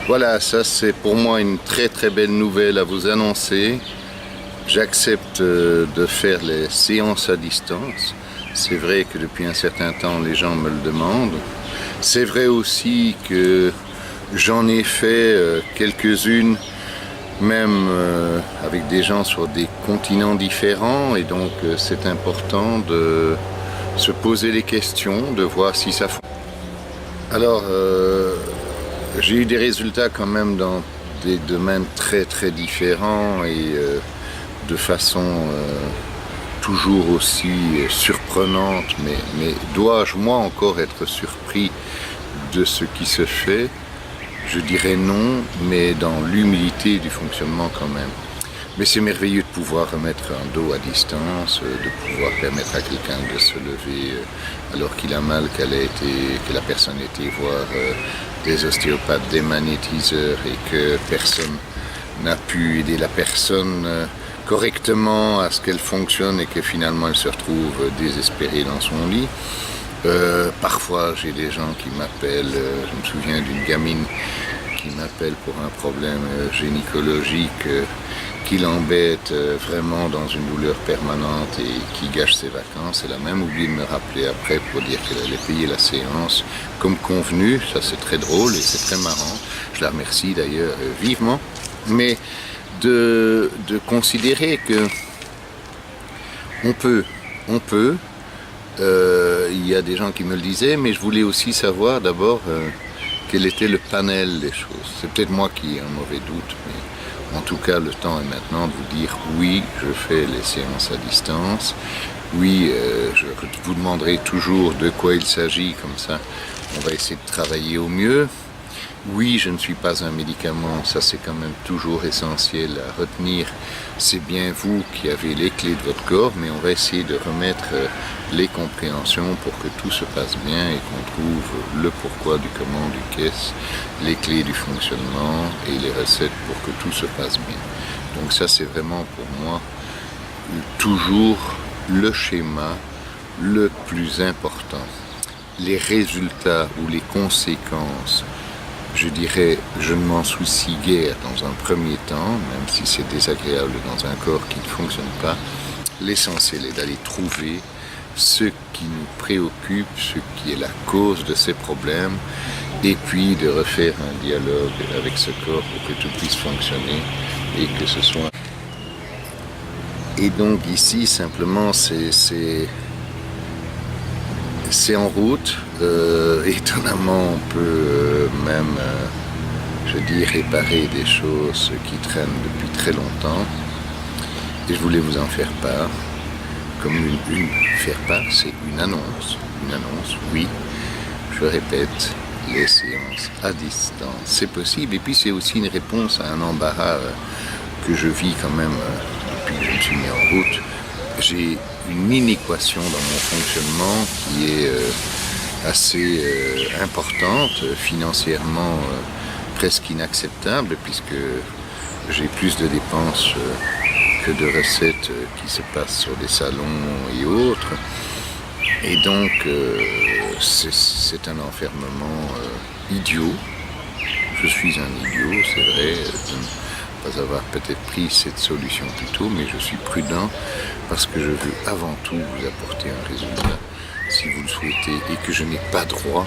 Voilà, ça c'est pour moi une très très belle nouvelle à vous annoncer. J'accepte de faire les séances à distance. C'est vrai que depuis un certain temps les gens me le demandent. C'est vrai aussi que j'en ai fait quelques-unes, même avec des gens sur des continents différents, et donc c'est important de se poser les questions, de voir si ça fonctionne. Alors, j'ai eu des résultats quand même dans des domaines très très différents et de façon toujours aussi surprenante, mais dois-je moi encore être surpris de ce qui se fait? Je dirais non, mais dans l'humilité du fonctionnement quand même. Mais c'est merveilleux de pouvoir remettre un dos à distance, de pouvoir permettre à quelqu'un de se lever alors qu'il a mal, que la personne ait été voir des ostéopathes, des magnétiseurs et que personne n'a pu aider la personne correctement à ce qu'elle fonctionne et que finalement elle se retrouve désespérée dans son lit. Parfois j'ai des gens qui m'appellent, je me souviens d'une gamine qui m'appelle pour un problème gynécologique qui l'embête vraiment dans une douleur permanente et qui gâche ses vacances. Elle a même oublié de me rappeler après pour dire qu'elle allait payer la séance comme convenu. Ça c'est très drôle et c'est très marrant. Je la remercie d'ailleurs vivement. Mais de considérer que on peut, il y a des gens qui me le disaient, mais je voulais aussi savoir d'abord quel était le panel des choses. C'est peut-être moi qui ai un mauvais doute, mais en tout cas le temps est maintenant de vous dire oui, je fais les séances à distance, oui, je vous demanderai toujours de quoi il s'agit, comme ça on va essayer de travailler au mieux. Oui, je ne suis pas un médicament, ça c'est quand même toujours essentiel à retenir. C'est bien vous qui avez les clés de votre corps, mais on va essayer de remettre les compréhensions pour que tout se passe bien et qu'on trouve le pourquoi du comment, du qu'est-ce, les clés du fonctionnement et les recettes pour que tout se passe bien. Donc ça c'est vraiment pour moi toujours le schéma le plus important. Les résultats ou les conséquences, je dirais, je ne m'en soucie guère dans un premier temps, même si c'est désagréable dans un corps qui ne fonctionne pas. L'essentiel est d'aller trouver ce qui nous préoccupe, ce qui est la cause de ces problèmes, et puis de refaire un dialogue avec ce corps pour que tout puisse fonctionner et que ce soit... Et donc ici, simplement, c'est en route. Étonnamment, on peut même, je dis, réparer des choses qui traînent depuis très longtemps. Et je voulais vous en faire part. Comme faire part, c'est une annonce. Une annonce, oui. Je répète, les séances à distance, c'est possible. Et puis c'est aussi une réponse à un embarras que je vis quand même depuis que je me suis mis en route. J'ai une inéquation dans mon fonctionnement qui est assez importante, financièrement presque inacceptable, puisque j'ai plus de dépenses que de recettes qui se passent sur des salons et autres. Et donc c'est un enfermement idiot. Je suis un idiot, c'est vrai, de ne pas avoir peut-être pris cette solution plus tôt, mais je suis prudent parce que je veux avant tout vous apporter un résultat si vous le souhaitez et que je n'ai pas droit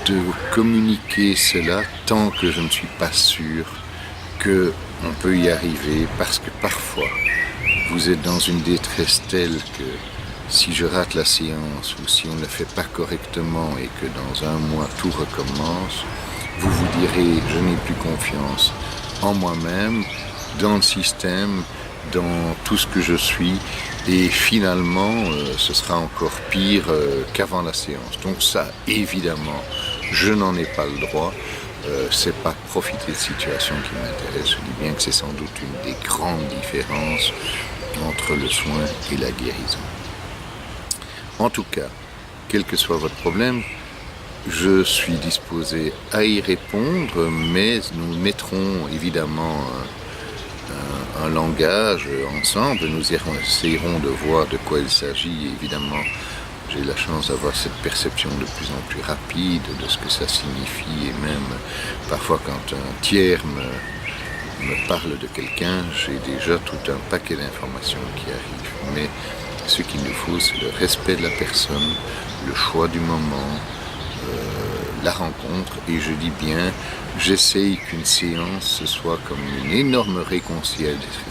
de communiquer cela tant que je ne suis pas sûr qu'on peut y arriver, parce que parfois vous êtes dans une détresse telle que si je rate la séance ou si on ne le fait pas correctement et que dans un mois tout recommence, vous vous direz je n'ai plus confiance en moi-même, dans le système, dans tout ce que je suis, et finalement ce sera encore pire qu'avant la séance. Donc ça, évidemment, je n'en ai pas le droit. C'est pas profiter de situations qui m'intéressent. Je dis bien que c'est sans doute une des grandes différences entre le soin et la guérison. En tout cas, quel que soit votre problème, je suis disposé à y répondre, mais nous mettrons évidemment un langage ensemble. Nous essayerons de voir de quoi il s'agit. Évidemment, j'ai la chance d'avoir cette perception de plus en plus rapide de ce que ça signifie, et même parfois quand un tiers me parle de quelqu'un, j'ai déjà tout un paquet d'informations qui arrivent. Mais ce qu'il nous faut, c'est le respect de la personne, le choix du moment, la rencontre, et je dis bien, j'essaye qu'une séance ce soit comme une énorme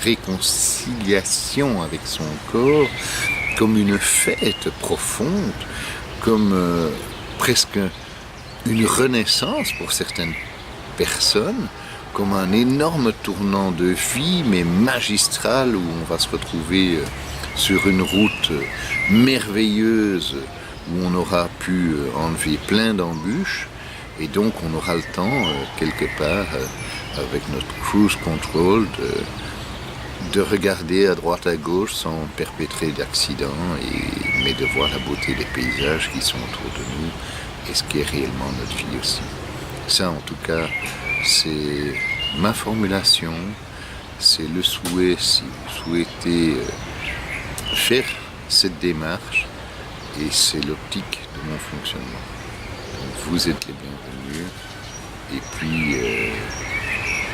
réconciliation avec son corps, comme une fête profonde, comme presque une renaissance pour certaines personnes, comme un énorme tournant de vie, mais magistral, où on va se retrouver sur une route merveilleuse, où on aura pu enlever plein d'embûches, et donc on aura le temps, quelque part, avec notre cruise control, de regarder à droite à gauche sans perpétrer d'accidents, mais de voir la beauté des paysages qui sont autour de nous, et ce qui est réellement notre vie aussi. Ça, en tout cas, c'est ma formulation, c'est le souhait, si vous souhaitez faire cette démarche, et c'est l'optique de mon fonctionnement. Donc vous êtes les bienvenus, et puis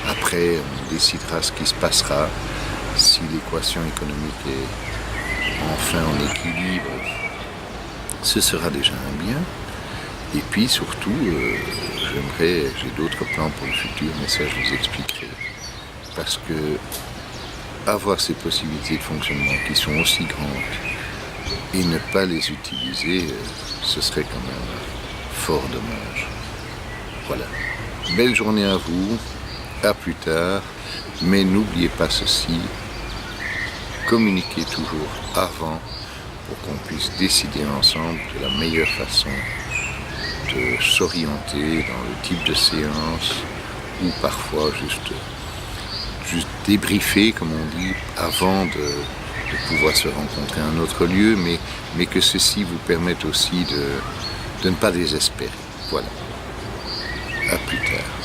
après on décidera ce qui se passera, si l'équation économique est enfin en équilibre, ce sera déjà un bien. Et puis surtout, j'ai d'autres plans pour le futur, mais ça je vous expliquerai. Parce que avoir ces possibilités de fonctionnement qui sont aussi grandes et ne pas les utiliser, ce serait quand même fort dommage. Voilà. Belle journée à vous, à plus tard, mais n'oubliez pas ceci, communiquez toujours avant pour qu'on puisse décider ensemble de la meilleure façon de s'orienter dans le type de séance, ou parfois juste débriefer, comme on dit, avant de pouvoir se rencontrer à un autre lieu, mais que ceci vous permette aussi de ne pas désespérer. Voilà. À plus tard.